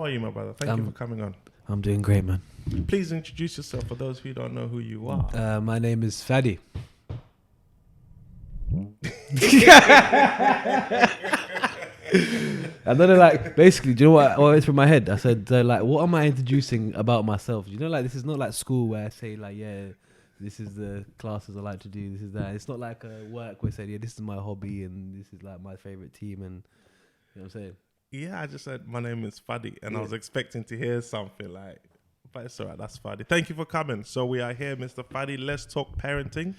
are you, my brother? Thank you for coming on. I'm doing great, man. Please introduce yourself for those who don't know who you are. My name is Fadi. I don't know, like, basically, do you know what went through my head? I said, like, what am I introducing about myself? You know, like, this is not like school where I say, like, yeah, this is the classes I like to do, this is that. It's not like work where I say, yeah, this is my hobby and this is like my favorite team, and you know what I'm saying? Yeah, I just said my name is Fadi, and I was expecting to hear something like, but it's alright, that's Fadi. Thank you for coming. So we are here, Mr. Fadi. Let's talk parenting.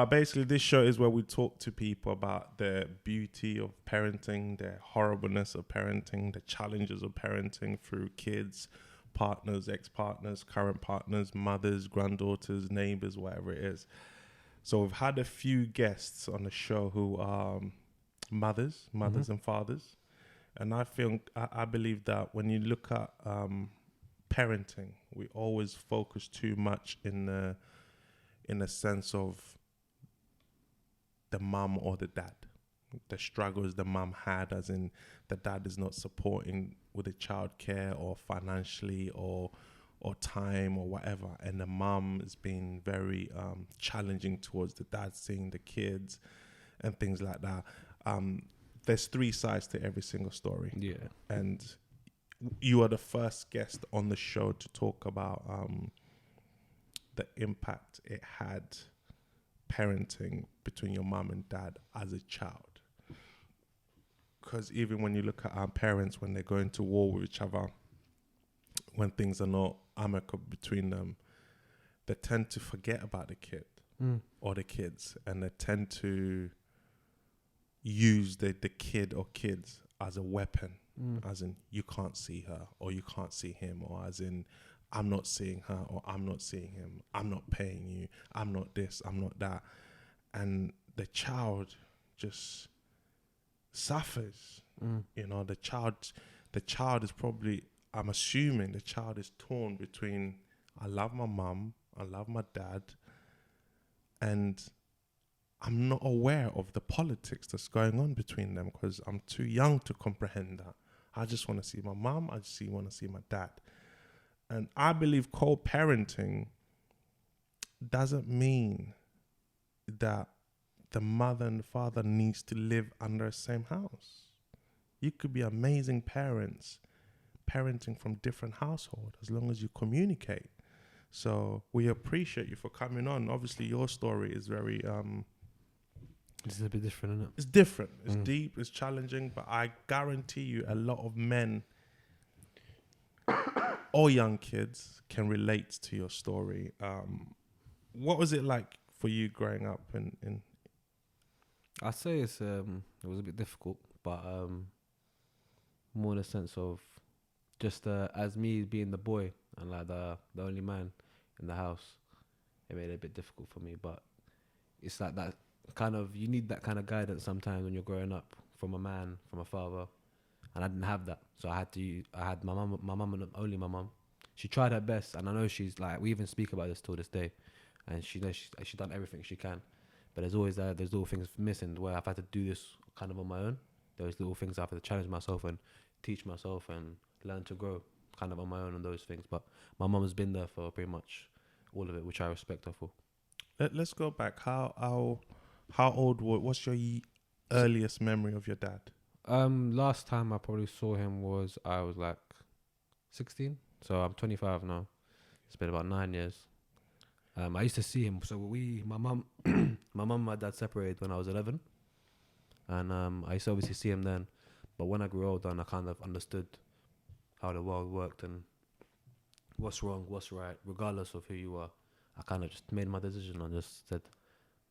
Basically, this show is where we talk to people about the beauty of parenting, the horribleness of parenting, the challenges of parenting through kids, partners, ex-partners, current partners, mothers, granddaughters, neighbors, whatever it is. So we've had a few guests on the show who are mothers and fathers. And I believe that when you look at parenting, we always focus too much in the sense of the mum or the dad, the struggles the mum had, as in the dad is not supporting with the childcare or financially or time or whatever, and the mum is being very challenging towards the dad, seeing the kids and things like that. There's three sides to every single story. Yeah. And you are the first guest on the show to talk about the impact it had parenting between your mum and dad as a child. Because even when you look at our parents, when they go into war with each other, when things are not amicable between them, they tend to forget about the kid or the kids, and they tend to use the kid or kids as a weapon, as in you can't see her or you can't see him, or as in I'm not seeing her or I'm not seeing him, I'm not paying you, I'm not this, I'm not that. And the child just suffers. You know, the child is probably, I'm assuming the child is torn between I love my mum, I love my dad, and I'm not aware of the politics that's going on between them because I'm too young to comprehend that. I just want to see my mum, I just want to see my dad. And I believe co-parenting doesn't mean that the mother and the father needs to live under the same house. You could be amazing parents, parenting from different households, as long as you communicate. So we appreciate you for coming on. Obviously, your story is very... This is a bit different, isn't it? It's different. It's deep. It's challenging. But I guarantee you a lot of men or young kids can relate to your story. What was it like for you growing up in I'd say it was a bit difficult, but more in the sense of just as me being the boy and like the only man in the house, it made it a bit difficult for me. But it's like that kind of, you need that kind of guidance sometimes when you're growing up from a man, from a father, and I didn't have that. So I had my mum and only my mum. She tried her best, and I know she's like, we even speak about this till this day, and she knows she's done everything she can. But there's always there's little things missing where I've had to do this kind of on my own. There's little things I've had to challenge myself and teach myself and learn to grow kind of on my own on those things. But my mum has been there for pretty much all of it, which I respect her for. Let's go back. How old what's your earliest memory of your dad? Last time I probably saw him I was like 16, so I'm 25 now. It's been about 9 years. I used to see him. So my mum and my dad separated when I was 11, and I used to obviously see him then. But when I grew older and I kind of understood how the world worked and what's wrong, what's right, regardless of who you are, I kind of just made my decision and just said,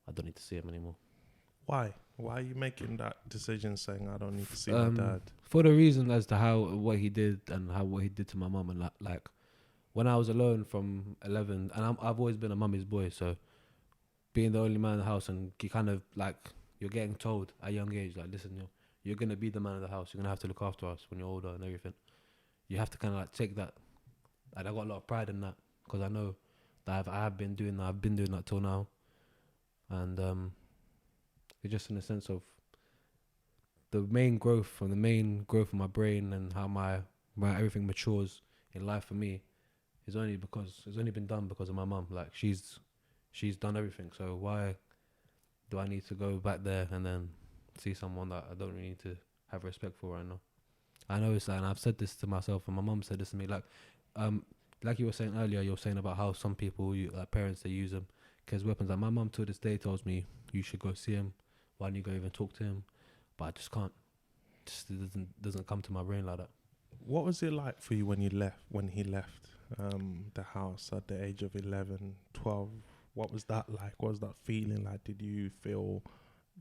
I don't need to see him anymore. Why? Why are you making that decision, saying I don't need to see my dad? For the reason as to what he did and what he did to my mum, and like when I was alone from 11, and I've always been a mummy's boy, so being the only man in the house, and you kind of like, you're getting told at a young age, like, listen, you're going to be the man of the house, you're going to have to look after us when you're older and everything. You have to kind of like take that, and I got a lot of pride in that, because I know that I've been doing that till now. And it's just in the sense of the main growth of my brain and how my where everything matures in life for me is only because it's only been done because of my mum. Like she's done everything. So why do I need to go back there and then see someone that I don't really need to have respect for right now? I know it's like, and I've said this to myself, and my mum said this to me. Like you were saying earlier, you were saying about how some people, like parents, they use them as weapons. Like my mum to this day tells me you should go see him. Why don't you go even talk to him? But I just can't. Just it doesn't come to my brain like that. What was it like for you when he left the house at the age of 11, 12? What was that like? What was that feeling like? Did you feel,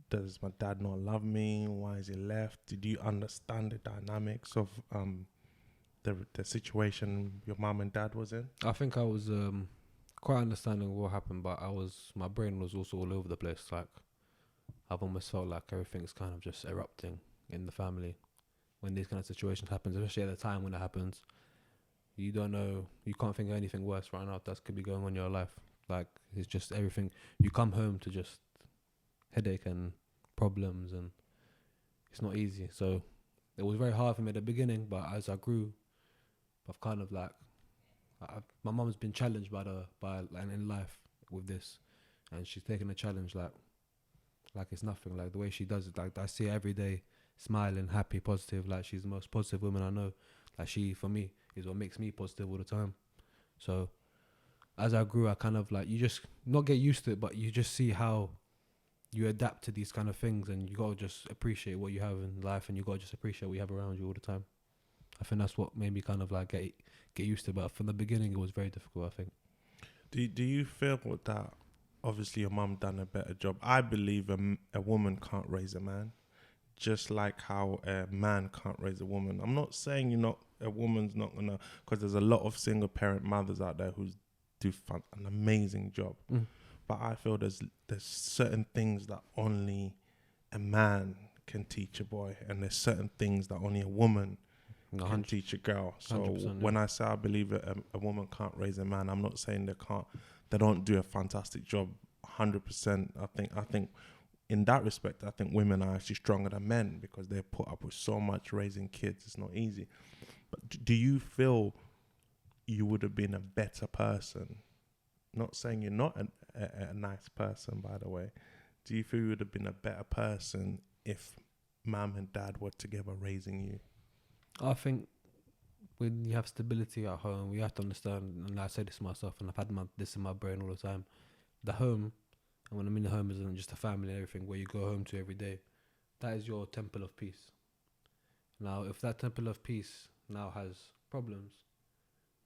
does my dad not love me? Why is he left? Did you understand the dynamics of the situation your mum and dad was in? I think I was quite understanding what happened, but my brain was also all over the place. Like I've almost felt like everything's kind of just erupting in the family when these kind of situations happen, especially at the time when it happens. You don't know, you can't think of anything worse right now that could be going on in your life. Like it's just everything. You come home to just headache and problems, and it's not easy. So it was very hard for me at the beginning, but as I grew, I've kind of like, my mum's been challenged by in life with this, and she's taken the challenge like it's nothing. Like the way she does it, like I see her every day smiling, happy, positive. Like she's the most positive woman I know. Like she, for me, is what makes me positive all the time. So as I grew, I kind of like, you just not get used to it, but you just see how you adapt to these kind of things, and you gotta just appreciate what you have in life, and you gotta just appreciate what you have around you all the time. I think that's what made me kind of like get used to it. But from the beginning, it was very difficult, I think. Do you feel that obviously your mum done a better job? I believe a woman can't raise a man, just like how a man can't raise a woman. I'm not saying a woman's not gonna, because there's a lot of single parent mothers out there who do an amazing job. But I feel there's certain things that only a man can teach a boy, and there's certain things that only a woman can teach a girl. So when I say I believe a woman can't raise a man, I'm not saying they don't do a fantastic job 100%. I think in that respect, I think women are actually stronger than men because they put up with so much raising kids. It's not easy. But do you feel you would have been a better person? Not saying you're not a nice person, by the way. Do you feel you would have been a better person if mum and dad were together raising you? I think when you have stability at home, we have to understand, and I say this to myself, and I've had this in my brain all the time, the home, and when I mean the home isn't just a family and everything where you go home to every day, that is your temple of peace. Now, if that temple of peace now has problems,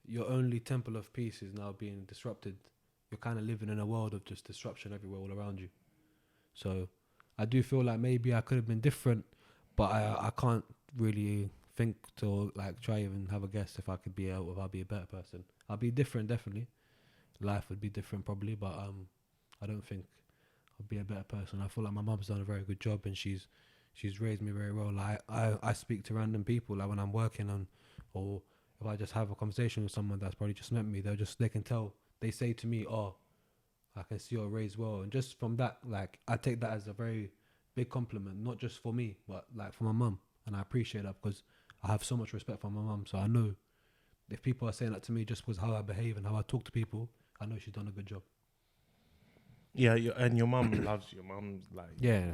your only temple of peace is now being disrupted. You're kind of living in a world of just disruption everywhere all around you. So I do feel like maybe I could have been different, but I can't really think to like try even have a guess if I could be if I'll be a better person. I'll be different, definitely. Life would be different probably, but I don't think I'll be a better person. I feel like my mum's done a very good job, and she's raised me very well. Like I speak to random people, like when I'm working on, or if I just have a conversation with someone that's probably just met me, they can tell. They say to me, "Oh, I can see you're raised well," and just from that, like I take that as a very big compliment, not just for me, but like for my mum, and I appreciate that because I have so much respect for my mum. So I know if people are saying that to me just because how I behave and how I talk to people, I know she's done a good job. Yeah, and your mum loves you. Your mum's like, yeah,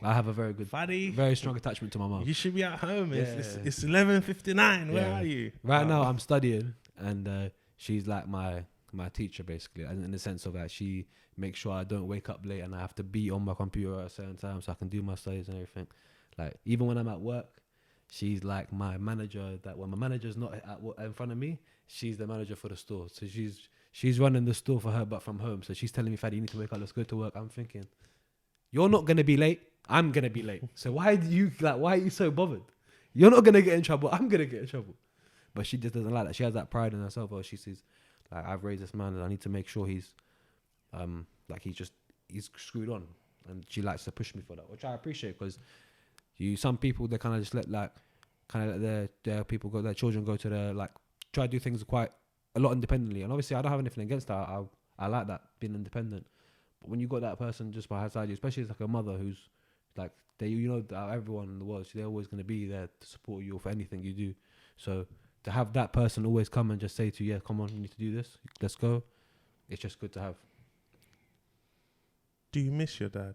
I have a very good, Fadi, very strong attachment to my mum. You should be at home. Yeah. It's 11:59. Where are you? Right now, I'm studying, and she's like my teacher basically, and in the sense of that she makes sure I don't wake up late and I have to be on my computer at a certain time so I can do my studies and everything. Like even when I'm at work, she's like my manager. That when my manager's not in front of me, she's the manager for the store. So she's running the store for her, but from home. So she's telling me, "Fadi, you need to wake up. Let's go to work." I'm thinking, you're not gonna be late. I'm gonna be late. So why are you so bothered? You're not gonna get in trouble. I'm gonna get in trouble. But she just doesn't like that. She has that pride in herself. Or she sees, like, I've raised this man, and I need to make sure he's screwed on. And she likes to push me for that, which I appreciate because some people, they kind of just let their people go, their children go to try to do things quite a lot independently. And obviously I don't have anything against that. I like that, being independent. But when you got that person just by her side, especially as like a mother who's like they, you know, that everyone in the world, so they're always going to be there to support you for anything you do. So to have that person always come and just say to you, yeah, come on, you need to do this, let's go. It's just good to have. Do you miss your dad?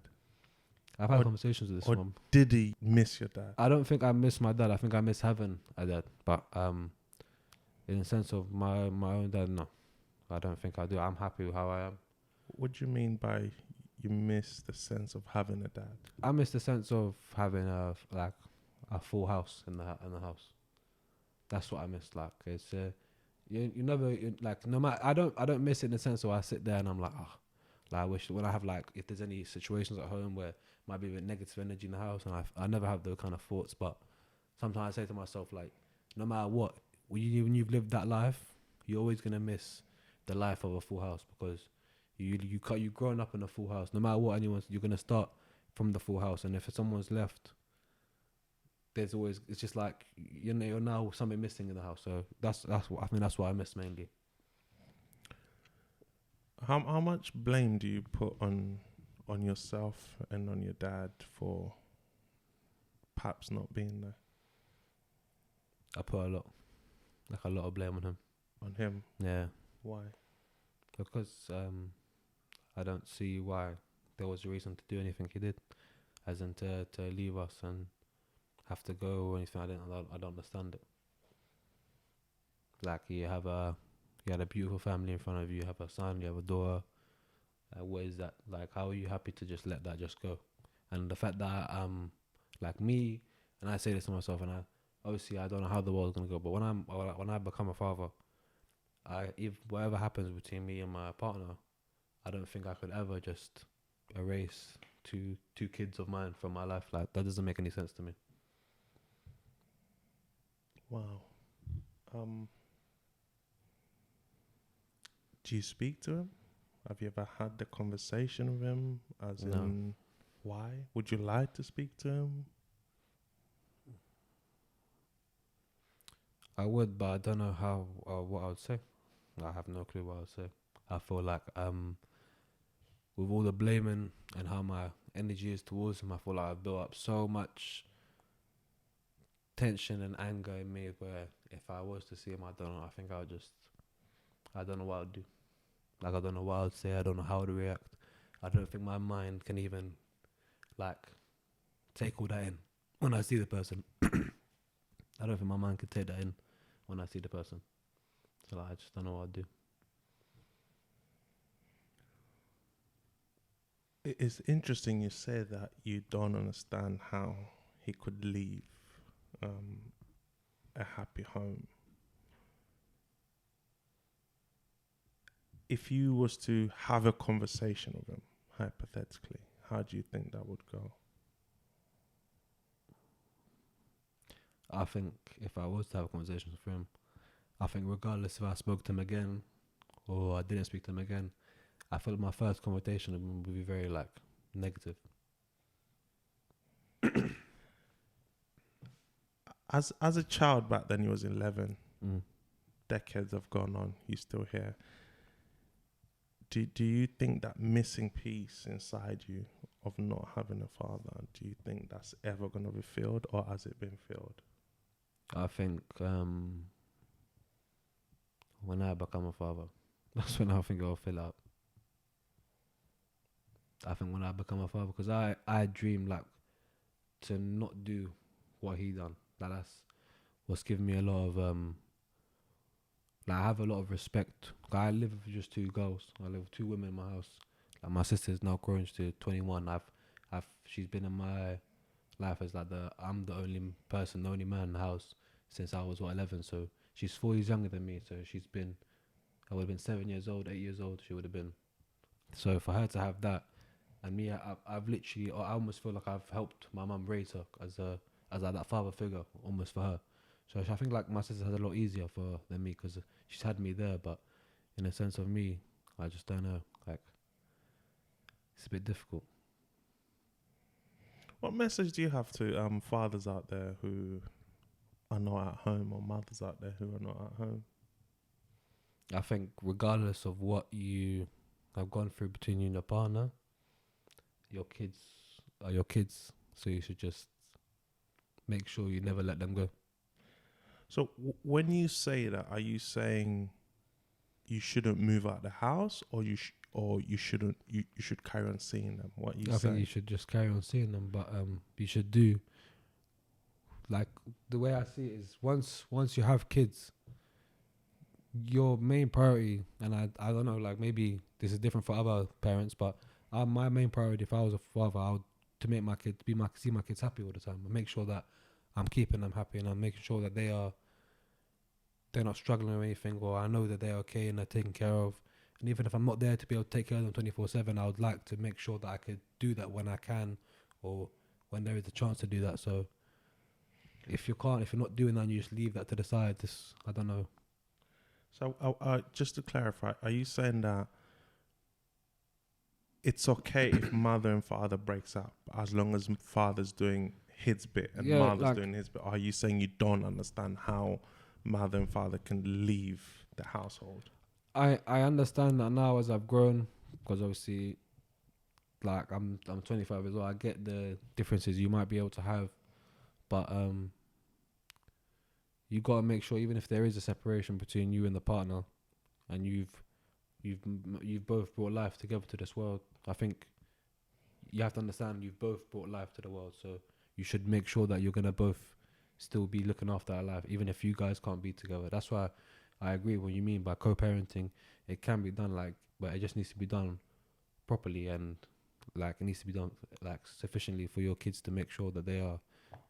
I've had Or- conversations with this or one. Did he miss your dad? I don't think I miss my dad. I think I miss having a dad. But in the sense of my own dad, no, I don't think I do. I'm happy with how I am. What do you mean by you miss the sense of having a dad? I miss the sense of having a full house in the house. That's what I miss. Like it's you never like no matter. I don't miss it in the sense of I sit there and I'm like, oh, like I wish when I have like if there's any situations at home where might be a bit negative energy in the house, and I never have those kind of thoughts. But sometimes I say to myself like, no matter what, when you've lived that life, you're always gonna miss the life of a full house because you've grown up in a full house. No matter what you're gonna start from the full house, and if someone's left, there's always it's just like you're now something missing in the house. So that's what I think that's what I miss mainly. How much blame do you put on yourself and on your dad for perhaps not being there? I put a lot of blame on him. On him? Yeah, Why? because I don't see why there was a reason to do anything he did, as in to leave us and have to go or anything. I don't understand it. Like you had a beautiful family in front of you. You have a son. You have a daughter. What is that like? How are you happy to just let that just go? And the fact that like me, and I say this to myself, and I obviously I don't know how the world's gonna go, but when I become a father, if whatever happens between me and my partner, I don't think I could ever just erase two kids of mine from my life. Like that doesn't make any sense to me. Wow. Do you speak to him? Have you ever had the conversation with him? As No. in, why? Would you like to speak to him? I would, but I don't know how what I would say. I have no clue what I would say. I feel like with all the blaming and how my energy is towards him, I feel like I've built up so much tension and anger in me where if I was to see him, I don't know. I think I don't know what I'd do. Like I don't know what I'd say. I don't know how to react. I don't think my mind can even like take all that in when I see the person. I don't think my mind could take that in when I see the person. So like, I just don't know what I'd do. It's interesting you say that you don't understand how he could leave a happy home. If you was to have a conversation with him, hypothetically, how do you think that would go? I think if I was to have a conversation with him, I think regardless if I spoke to him again or I didn't speak to him again, I feel like my first conversation with him would be very like negative. As a child back then, you was 11. Mm. Decades have gone on. You're still here. Do you think that missing piece inside you of not having a father, do you think that's ever going to be filled, or has it been filled? I think when I become a father, that's when I think I'll fill out. I think when I become a father, because I dream like to not do what he done. Like that's what's given me a lot of like I have a lot of respect. I live with just two girls. I live with two women in my house. Like my sister's now grown to 21. She's been in my life as like I'm the only person, the only man in the house since I was 11. So she's 4 years younger than me. So I would have been 7 years old, 8 years old. She would have been. So for her to have that, and me, I've literally, I almost feel like I've helped my mum raise her as like that father figure almost for her. So I think like my sister has a lot easier than me because she's had me there. But in a sense of me, I just don't know. Like it's a bit difficult. What message do you have to fathers out there who are not at home, or mothers out there who are not at home? I think regardless of what you have gone through between you and your partner, your kids are your kids. So you should just make sure you never let them go. So when you say that, are you saying you shouldn't move out the house, or you shouldn't you should carry on seeing them? What are you I think you saying? should just carry on seeing them, but you should do, like, the way I see it is, once you have kids, your main priority, and I don't know, like, maybe this is different for other parents, but my main priority, if I was a father, I would to make my kids see my kids happy all the time, and make sure that I'm keeping them happy, and I'm making sure that they're not struggling or anything, or I know that they're okay and they're taken care of. And even if I'm not there to be able to take care of them 24/7, I would like to make sure that I could do that when I can, or when there is a chance to do that. So if you can't, if you're not doing that, and you just leave that to the side, I don't know. So just to clarify, are you saying that it's okay if mother and father breaks up as long as father's doing his bit and Yeah, mother's like, doing his bit? Are you saying you don't understand how mother and father can leave the household? I understand that now as I've grown, because obviously, like, I'm 25 as well. I get the differences you might be able to have, but you gotta make sure, even if there is a separation between you and the partner, and you've both brought life together to this world, I think you have to understand you've both brought life to the world. So you should make sure that you're gonna both still be looking after that life, even if you guys can't be together. That's why I agree what you mean by co-parenting. It can be done, like, but it just needs to be done properly, and like, it needs to be done like sufficiently for your kids to make sure that they are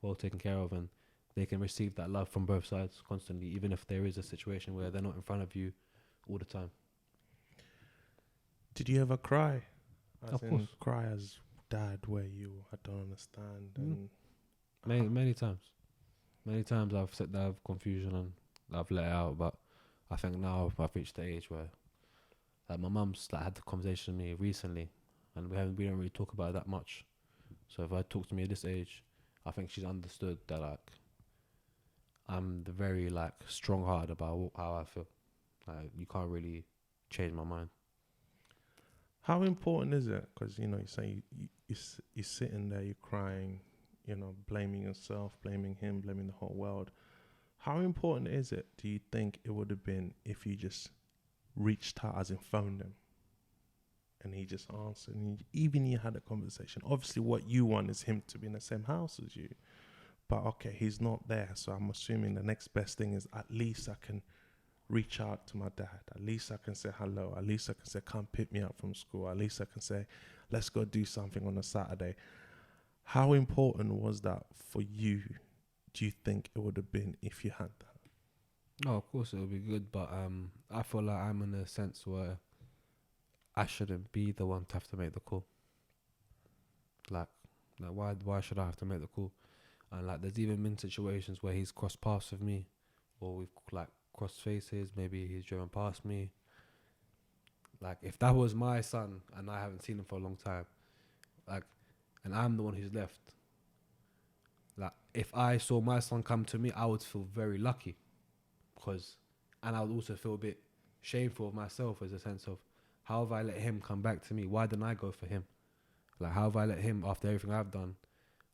well taken care of, and they can receive that love from both sides constantly, even if there is a situation where they're not in front of you all the time. Did you ever cry? Of As in course. cry as dad, where I don't understand, and Many times. Many times I've said that I have confusion and I've let it out, but I think now I've reached the age where, like, my mum's like had the conversation with me recently, and we don't really talk about it that much. So if I talk to me at this age, I think she's understood that, like, I'm the very, like, strong hearted about how I feel. Like, you can't really change my mind. how important is it? Because you say you're sitting there, you're crying, blaming yourself, blaming him, blaming the whole world. How important is it, do you think it would have been if you just reached out, as in phoned him, and he just answered, and even you had a conversation? Obviously, what you want is him to be in the same house as you, but okay, he's not there, so I'm assuming the next best thing is at least I can reach out to my dad. At least I can say hello. At least I can say, come pick me up from school. At least I can say, let's go do something on a Saturday. How important was that for you? Do you think it would have been if you had that? No, of course it would be good, but I feel like I'm in a sense where I shouldn't be the one to have to make the call. Like, why should I have to make the call? And, like, there's even been situations where he's crossed paths with me, or we've, like, crossed faces. Maybe he's driven past me. Like, if that was my son and I haven't seen him for a long time, like, and I'm the one who's left, like, if I saw my son come to me, I would feel very lucky, and I would also feel a bit shameful of myself, as a sense of, how have I let him come back to me? Why didn't I go for him? Like, how have I let him, after everything I've done,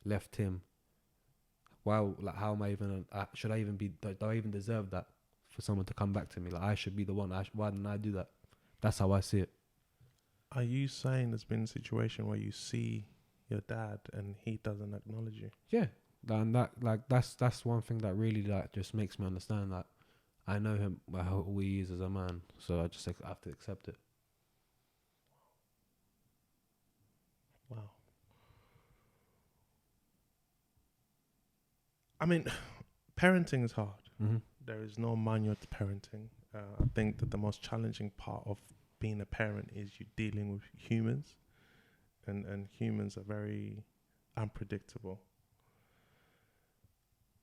left him? Wow, like, how am I even? Should I even be? Do I even deserve that, for someone to come back to me? Like, I should be the one. Why didn't I do that? That's how I see it. Are you saying there's been a situation where you see your dad and he doesn't acknowledge you? Yeah, and that's one thing that really, like, just makes me understand that I know him, who he is as a man. So I just have to accept it. Wow. I mean, parenting is hard. Mm-hmm. There is no manual to parenting. I think that the most challenging part of being a parent is you dealing with humans, and humans are very unpredictable.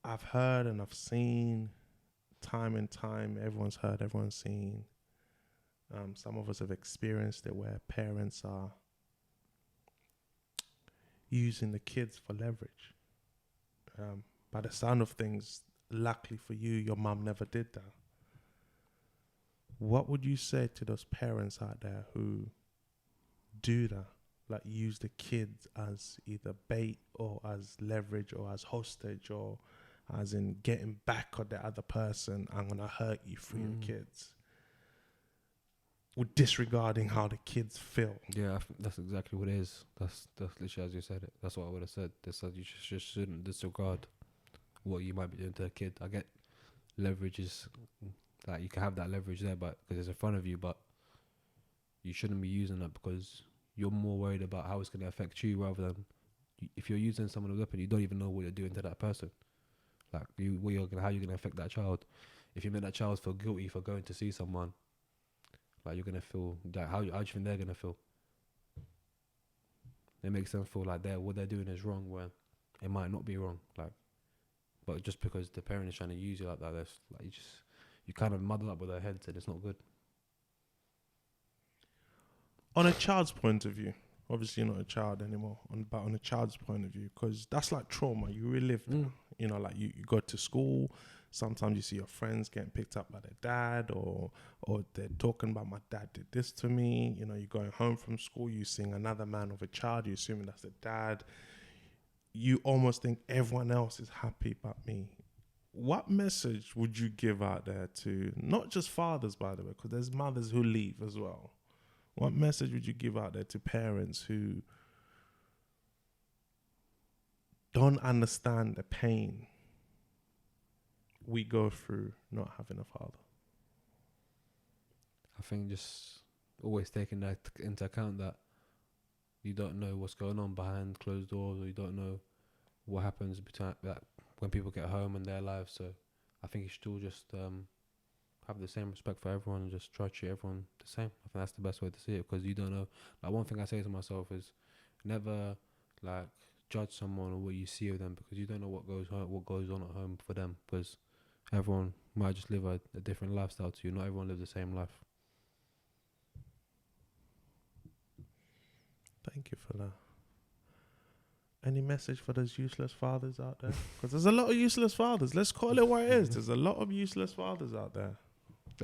I've heard and I've seen time and time, everyone's heard, everyone's seen. Some of us have experienced it where parents are using the kids for leverage. By the sound of things, luckily for you, your mum never did that. What would you say to those parents out there who do that? like use the kids as either bait or as leverage or as hostage or as in getting back on the other person. I'm gonna hurt you for your kids, with disregarding how the kids feel. Yeah, I think that's exactly what it is. That's literally as you said it. That's what I would have said. They said you just shouldn't disregard what you might be doing to a kid. I get leverage is like you can have that leverage there, but because it's in front of you, but you shouldn't be using that because you're more worried about how it's going to affect you rather than if you're using someone as a weapon, you don't even know what you're doing to that person. Like how you're going to affect that child. If you make that child feel guilty for going to see someone, like you're going to feel like how do you think they're going to feel? It makes them feel like what they're doing is wrong when it might not be wrong. Like, but just because the parent is trying to use you like that, that's like you kind of muddle up with their heads and it's not good. On a child's point of view, obviously you're not a child anymore, but on a child's point of view, because that's like trauma, you relive that. You know, like you go to school, sometimes you see your friends getting picked up by their dad, or they're talking about, my dad did this to me. You know, you're going home from school, you seeing another man with a child, you're assuming that's the dad. You almost think everyone else is happy but me. What message would you give out there to, not just fathers, by the way, because there's mothers who leave as well. What message would you give out there to parents who don't understand the pain we go through not having a father? I think just always taking that into account that you don't know what's going on behind closed doors, or you don't know what happens between that when people get home in their lives. So I think you should all just have the same respect for everyone and just try to treat everyone the same. I think that's the best way to see it, because you don't know. Like, one thing I say to myself is never like judge someone or what you see of them, because you don't know what goes on at home for them, because everyone might just live a different lifestyle to you. Not everyone lives the same life. Thank you for that. Any message for those useless fathers out there? Because there's a lot of useless fathers. Let's call it what it is. There's a lot of useless fathers out there.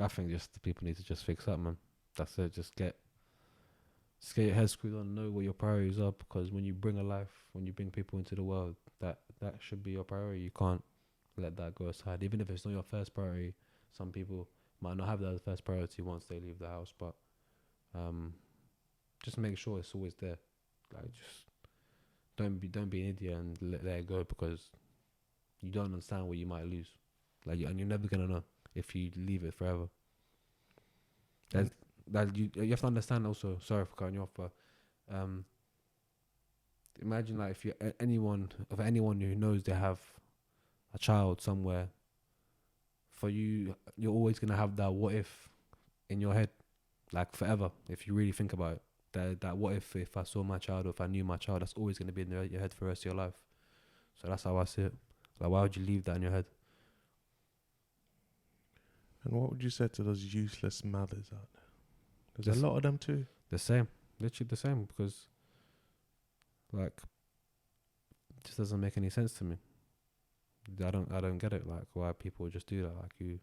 I think just the people need to just fix up, man. That's it. Just get your head screwed on. Know what your priorities are, because when you bring people into the world, that should be your priority. You can't let that go aside. Even if it's not your first priority, some people might not have that as first priority once they leave the house. But just make sure it's always there. Like, just don't be an idiot and let it go, because you don't understand what you might lose. Like, and you're never gonna know if you leave it forever. You have to understand also. Sorry for cutting you off, but imagine like if anyone who knows they have a child somewhere, for you're always gonna have that what if in your head, like forever. If you really think about it, that what if I saw my child, or if I knew my child, that's always gonna be in your head for the rest of your life. So that's how I see it. Like, why would you leave that in your head? And what would you say to those useless mothers out there? There's a lot of them too. The same, literally the same, because like it just doesn't make any sense to me. I don't get it. Like, why people just do that. Like, you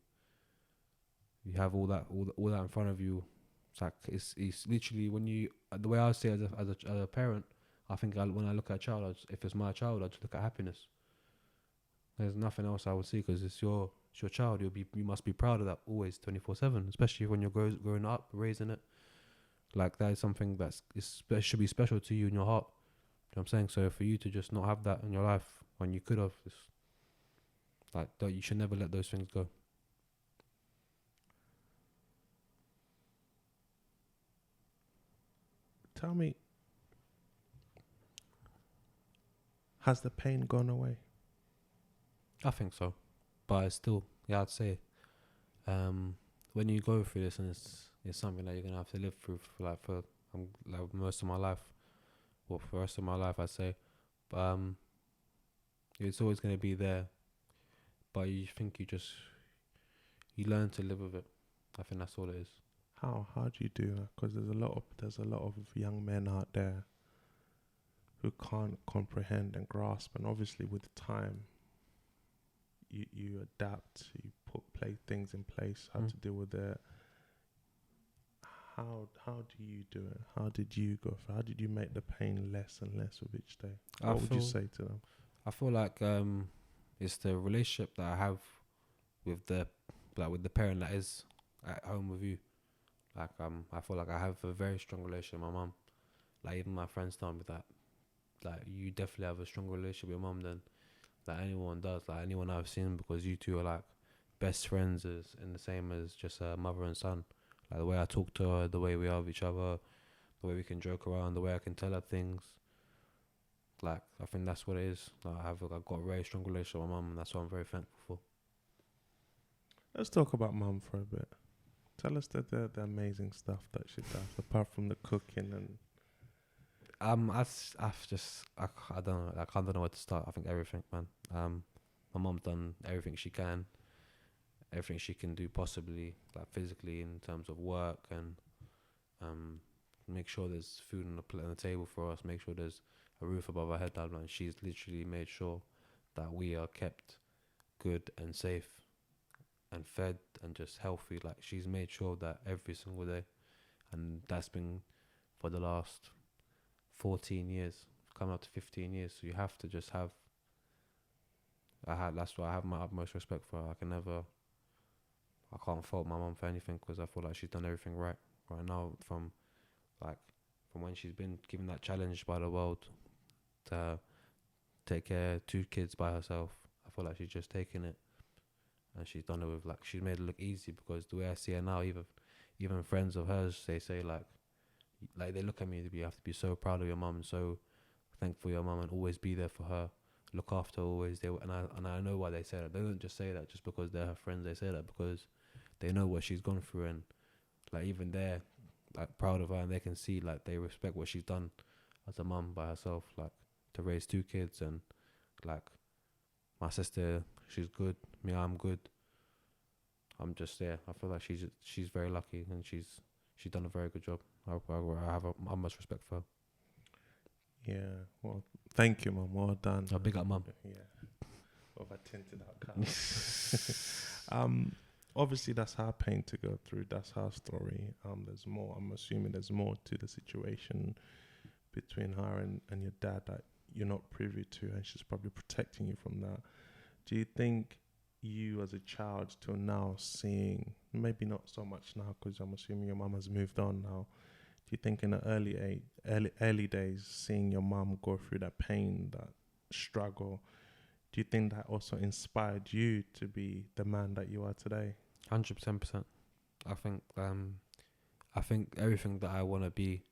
have all that in front of you. It's like it's literally, when you, the way I see it as a parent, I think when I look at a child, if it's my child, I just look at happiness. There's nothing else I would see, because it's your child. You must be proud of that always, 24/7, especially when you're growing up, raising it. Like, that is something should be special to you in your heart. You know what I'm saying? So for you to just not have that in your life when you could have, it's like, you should never let those things go. Tell me, has the pain gone away? I think so, but it's still, yeah, I'd say, when you go through this, and it's something that you're gonna have to live through for most of my life, or for the rest of my life, I'd say, but it's always gonna be there. But you think you learn to live with it. I think that's all it is. How do you do that? Because there's a lot of young men out there who can't comprehend and grasp, and obviously with time, you adapt, you put things in place, how to deal with it. how do you do it? How did you go through? How did you make the pain less and less with each day? What would you say to them? I feel like it's the relationship that I have with the parent that is at home with you. Like I feel like I have a very strong relationship with my mum. Like even my friends tell me that like you definitely have a stronger relationship with your mum than like anyone does. Like anyone I've seen, because you two are like best friends, is in the same as just a mother and son. Like the way I talk to her, the way we are with each other, the way we can joke around, the way I can tell her things. Like I think that's what it is. Like, I've got a very strong relationship with my mum, and that's what I'm very thankful for. Let's talk about mum for a bit. Tell us the amazing stuff that she does, apart from the cooking and. I don't know. Like, I don't know where to start. I think everything, man. My mum's done everything she can, everything she can do possibly, like physically in terms of work and make sure there's food on the table for us. Make sure there's a roof above our head. And she's literally made sure that we are kept good and safe and fed and just healthy. Like she's made sure that every single day, and that's been for the last 14 years, coming up to 15 years. So you have to just have. That's why I have my utmost respect for her. I can't fault my mum for anything because I feel like she's done everything right now. From when she's been given that challenge by the world to take care of 2 kids by herself, I feel like she's just taken it, and she's done it with she's made it look easy. Because the way I see her now, even friends of hers, they say like they look at me, you have to be so proud of your mum and so thankful for your mum and always be there for her, look after her always. And I know why they say that. They don't just say that just because they're her friends. They say that because they know what she's gone through, and like even they're like proud of her, and they can see like they respect what she's done as a mum by herself, like to raise 2 kids. And like my sister, she's good. Me, I'm good. I'm just there. I feel like she's very lucky, and she's done a very good job. I have much respect for her. Yeah, well, thank you, mum. Well done. A big up, mum. Yeah, well, I tinted out colours. Obviously, that's her pain to go through. That's her story. There's more. I'm assuming there's more to the situation between her and your dad that you're not privy to, and she's probably protecting you from that. Do you think you as a child till now seeing, maybe not so much now because I'm assuming your mum has moved on now, do you think in the early days seeing your mum go through that pain, that struggle, do you think that also inspired you to be the man that you are today? 110%. I think everything that I want to be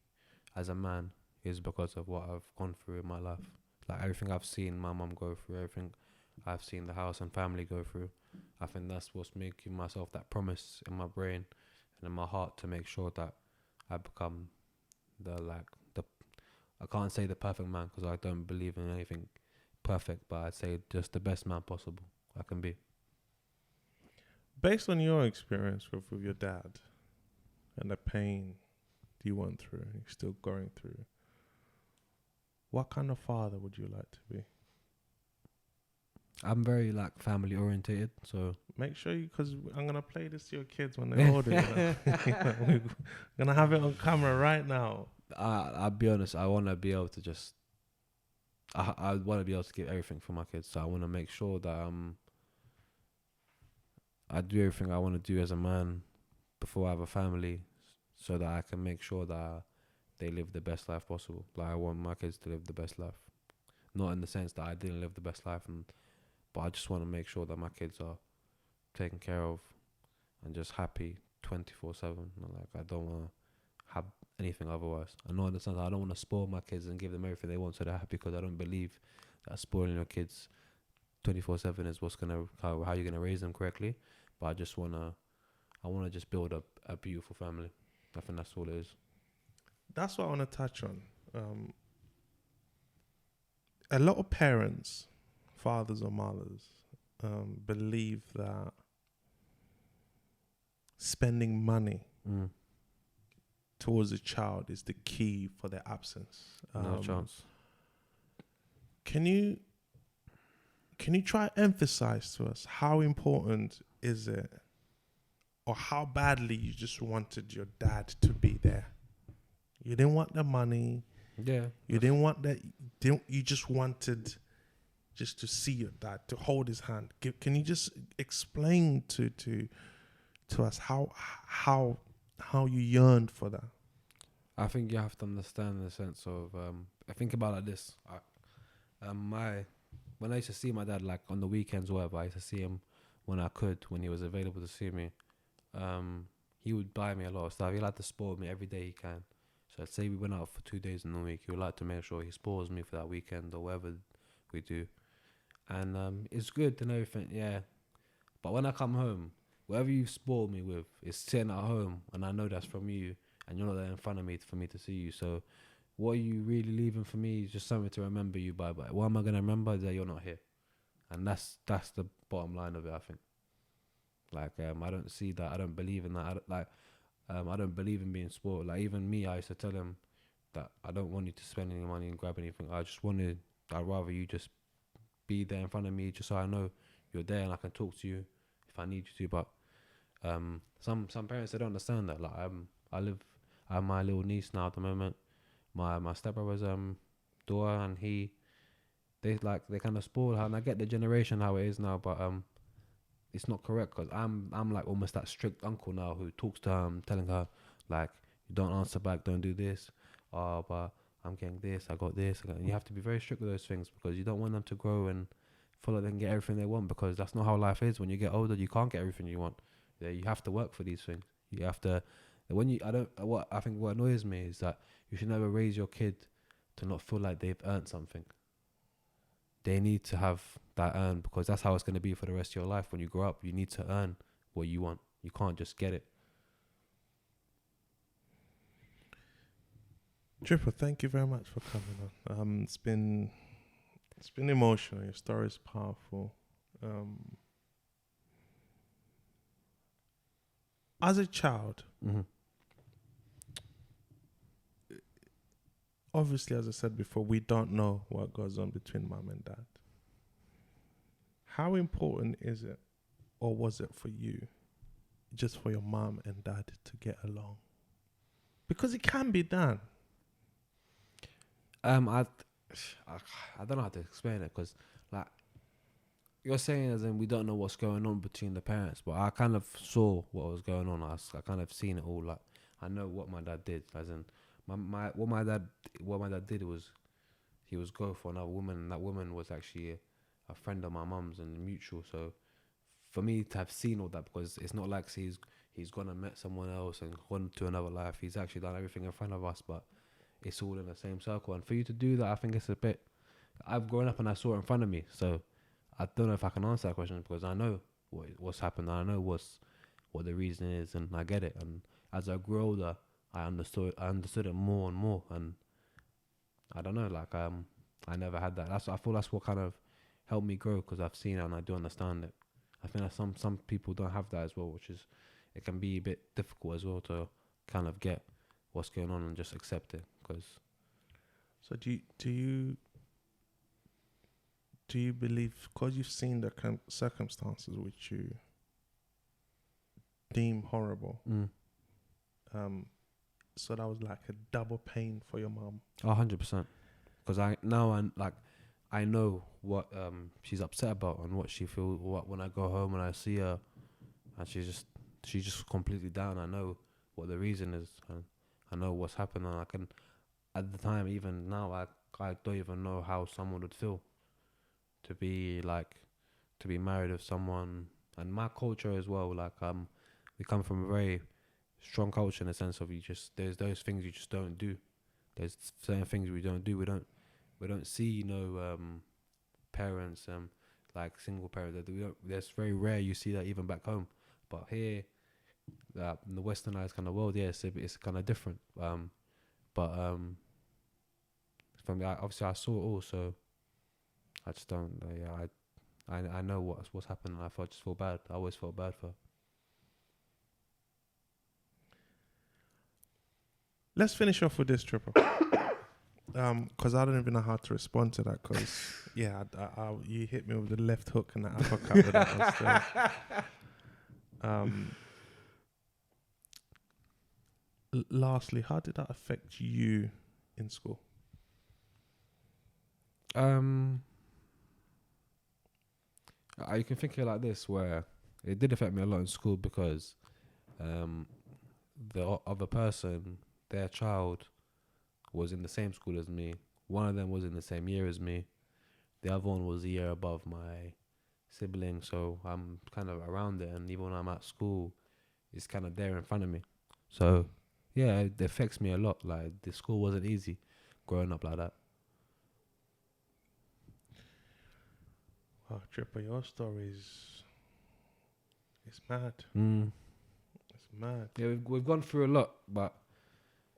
as a man is because of what I've gone through in my life. Like everything I've seen my mum go through, everything I've seen the house and family go through. I think that's what's making myself that promise in my brain and in my heart to make sure that I become I can't say the perfect man because I don't believe in anything perfect, but I'd say just the best man possible I can be. Based on your experience with your dad and the pain you went through and you're still going through, what kind of father would you like to be? I'm very family orientated, so make sure because I'm gonna play this to your kids when they're older. We're gonna have it on camera right now. I'll be honest. I want to be able to just. I want to be able to give everything for my kids. So I want to make sure that I do everything I want to do as a man before I have a family, so that I can make sure that they live the best life possible. Like I want my kids to live the best life, not in the sense that I didn't live the best life, but I just want to make sure that my kids are taken care of and just happy 24/7. I don't want to have anything otherwise. I know in the sense I don't want to spoil my kids and give them everything they want so they're happy, because I don't believe that spoiling your kids 24/7 is how you're gonna raise them correctly. But I wanna just build a beautiful family. I think that's all it is. That's what I want to touch on. A lot of parents, fathers or mothers, believe that spending money towards a child is the key for their absence. No chance. Can you try to emphasize to us how important is it or how badly you just wanted your dad to be there. You didn't want the money. Yeah. You didn't want that. You just wanted just to see your dad, to hold his hand. Can you just explain to us how you yearned for that? I think you have to understand the sense of I think about it like this. When I used to see my dad, like on the weekends or whatever, I used to see him when I could, when he was available to see me. He would buy me a lot of stuff. He liked to spoil me every day he can. So let's say we went out for 2 days in the week, he would like to make sure he spoils me for that weekend or whatever we do. And it's good and everything, yeah. But when I come home, whatever you spoil me with is sitting at home, and I know that's from you, and you're not there in front of me for me to see you. So what are you really leaving for me is just something to remember you by. But what am I going to remember is that you're not here. And that's the bottom line of it, I think. Like, I don't see that. I don't believe in that. I don't believe in being spoiled. Like, even me, I used to tell him that I don't want you to spend any money and grab anything. I'd rather you just be there in front of me just so I know you're there and I can talk to you if I need you to. But some parents, they don't understand that. Like, I have my little niece now at the moment. My stepbrother's daughter, and they kind of spoil her, and I get the generation how it is now, but it's not correct, because I'm like almost that strict uncle now who talks to her, telling her like, you don't answer back, don't do this, but I'm getting this, I got this. And you have to be very strict with those things, because you don't want them to grow and feel like they can get everything they want, because that's not how life is. When you get older, you can't get everything you want. Yeah, you have to work for these things. You have to. What annoys me is that you should never raise your kid to not feel like they've earned something. They need to have that earned, because that's how it's going to be for the rest of your life. When you grow up, you need to earn what you want. You can't just get it. Tripper, thank you very much for coming on. It's been emotional. Your story is powerful. As a child, obviously, as I said before, we don't know what goes on between mum and dad. How important is it, or was it for you, just for your mum and dad to get along? Because it can be done. I don't know how to explain it, because like you're saying, as in we don't know what's going on between the parents, but I kind of saw what was going on. I kind of seen it all. Like, I know what my dad did, as in what my dad did was he was go for another woman, and that woman was actually a friend of my mum's and mutual. So for me to have seen all that, because it's not like he's gone and met someone else and gone to another life. He's actually done everything in front of us, but it's all in the same circle. And for you to do that, I think it's a bit. I've grown up and I saw it in front of me, so I don't know if I can answer that question, because I know what's happened. I know what the reason is, and I get it. And as I grew older, I understood it more and more. And I don't know, like I never had that. I feel that's what kind of helped me grow, because I've seen it and I do understand it. I think that some people don't have that as well, which is, it can be a bit difficult as well to kind of get what's going on and just accept it. Because so do you believe, because you've seen the circumstances which you deem horrible, so that was like a double pain for your mum? 100%, because I know what she's upset about and what she feels. When I go home and I see her, and she's just completely down. I know what the reason is, and I know what's happened. And I can, at the time, even now, I don't even know how someone would feel to be married with someone. And my culture as well, like we come from a very strong culture in the sense of there's those things you just don't do. There's certain things we don't do. We don't see parents like single parents. That's very rare. You see that even back home, but here, in the westernized kind of world, it's kind of different. But for me, obviously I saw it all, so I just don't. I know what's happened, and I just feel bad. I always felt bad for her. Let's finish off with this, Triple. Because I don't even know how to respond to that. Because you hit me with the left hook and the uppercut with that. lastly, how did that affect you in school? You can think of it like this, where it did affect me a lot in school because the other person, their child, was in the same school as me. One of them was in the same year as me. The other one was a year above my sibling, so I'm kind of around it. And even when I'm at school, it's kind of there in front of me. So yeah, it affects me a lot. Like the school wasn't easy growing up like that. Wow, Tripper, your story is mad. Mm. It's mad. Yeah, we've gone through a lot, but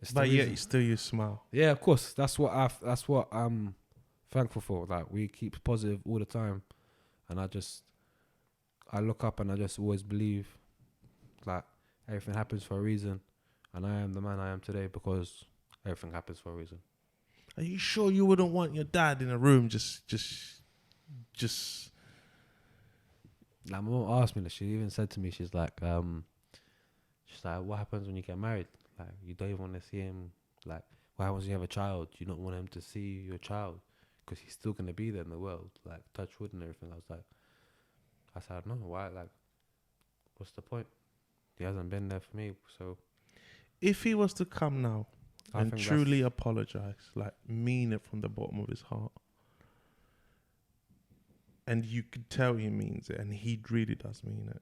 it's the But yet, reason. you still use smile. Yeah, of course. That's what I'm thankful for. Like we keep positive all the time, and I look up and I just always believe, like everything happens for a reason, and I am the man I am today because everything happens for a reason. Are you sure you wouldn't want your dad in a room just Like my mom asked me, she even said to me, she's like, what happens when you get married? Like you don't even want to see him. Like what happens when you have a child? You don't want him to see your child because he's still gonna be there in the world. Like touch wood and everything. I said, no, why? Like, what's the point? He hasn't been there for me, so if he was to come now I and think truly apologize, like mean it from the bottom of his heart, and you could tell he means it and he really does mean it,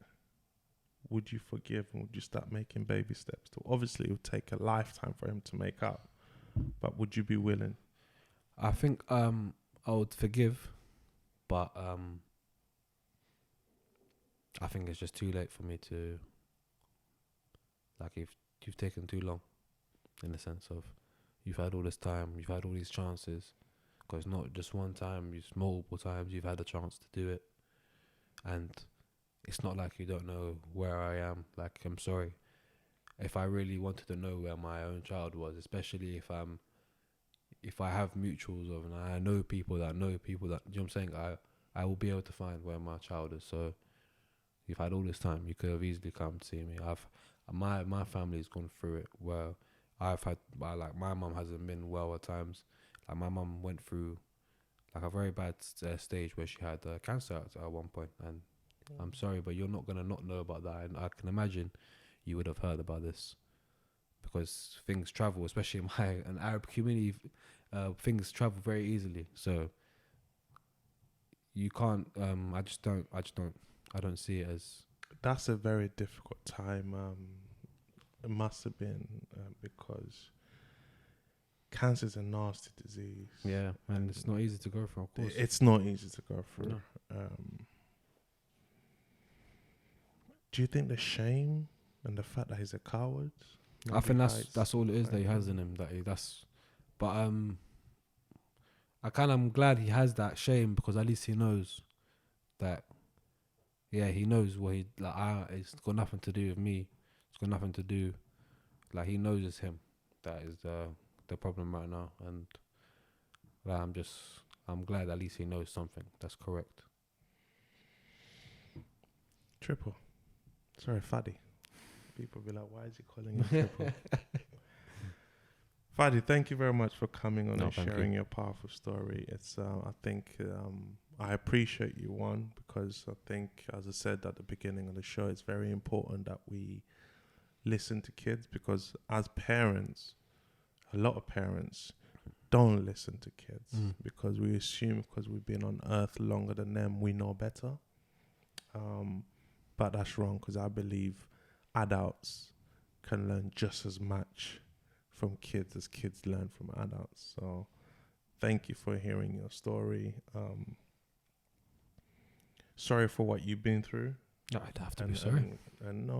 would you forgive and would you start making baby steps? Obviously, it would take a lifetime for him to make up, but would you be willing? I think I would forgive, but I think it's just too late for me to, like, if you've taken too long, in the sense of you've had all this time, you've had all these chances, because not just one time, it's multiple times you've had a chance to do it, and it's not like you don't know where I am. Like, I'm sorry, if I really wanted to know where my own child was, especially if I have mutuals of, and I know people that know people that, you know what I'm saying, I will be able to find where my child is. So you've had all this time, you could have easily come to see me. My family's gone through it where like my mum hasn't been well at times. Like my mum went through like a very bad stage where she had cancer at one point, and I'm sorry, but you're not gonna not know about that. And I can imagine you would have heard about this because things travel, especially in an Arab community. Things travel very easily, so you can't. I don't see it as. That's a very difficult time. It must have been because cancer is a nasty disease. Yeah, and it's not easy to go through, of course. It's not easy to go through. No. Do you think the shame and the fact that he's a coward? I think that's all it is that he has in him. But I'm glad he has that shame because at least he knows that. Yeah, he knows what it's got nothing to do with me. It's got nothing to do. Like he knows it's him that is the problem right now, and I'm glad at least he knows something that's correct. Triple. Sorry, Fadi. People be like, why is he calling him Triple? Fadi, thank you very much for coming on and sharing your powerful story. It's I think I appreciate you, one, because I think, as I said at the beginning of the show, it's very important that we listen to kids, because as parents, a lot of parents don't listen to kids because we assume because we've been on earth longer than them, we know better. But that's wrong, because I believe adults can learn just as much from kids as kids learn from adults. So thank you for hearing your story. Sorry for what you've been through. No, I'd have to be sorry. And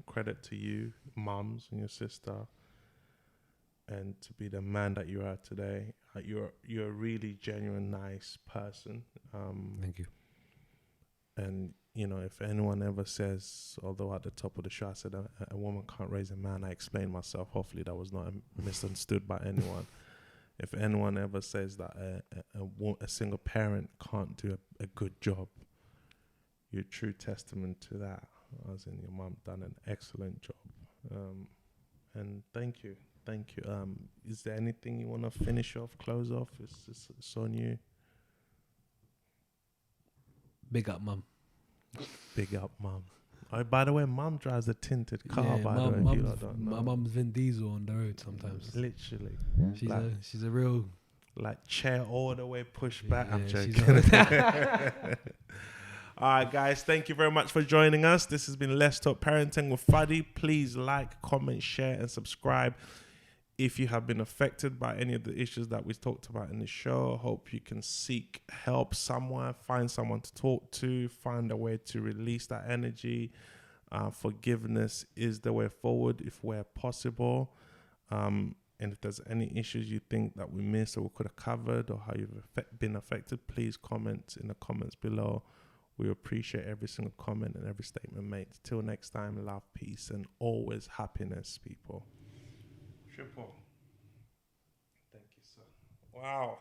credit to you, mums, and your sister, and to be the man that you are today. You're a really genuine, nice person. Thank you. And if anyone ever says, although at the top of the show I said a woman can't raise a man, I explained myself. Hopefully that was not misunderstood by anyone. If anyone ever says that a single parent can't do a good job, you're a true testament to that. As in, your mum done an excellent job. And thank you. Thank you. Is there anything you want to finish off, close off? It's on you. Big up, mum. Big up, mum. Oh, by the way, mum drives a tinted car, by the way, if you lot don't know. My mum's Vin Diesel on the road sometimes. Literally. She's a real... Like chair all the way pushed back. I'm she's joking. All right, guys. Thank you very much for joining us. This has been Let's Talk Parenting with Fadi. Please like, comment, share, and subscribe. If you have been affected by any of the issues that we talked about in the show, hope you can seek help somewhere, find someone to talk to, find a way to release that energy. Forgiveness is the way forward if where possible. And if there's any issues you think that we missed or we could have covered or how you've been affected, please comment in the comments below. We appreciate every single comment and every statement made. Till next time, love, peace, and always happiness, people. Triple. Thank you, sir. Wow.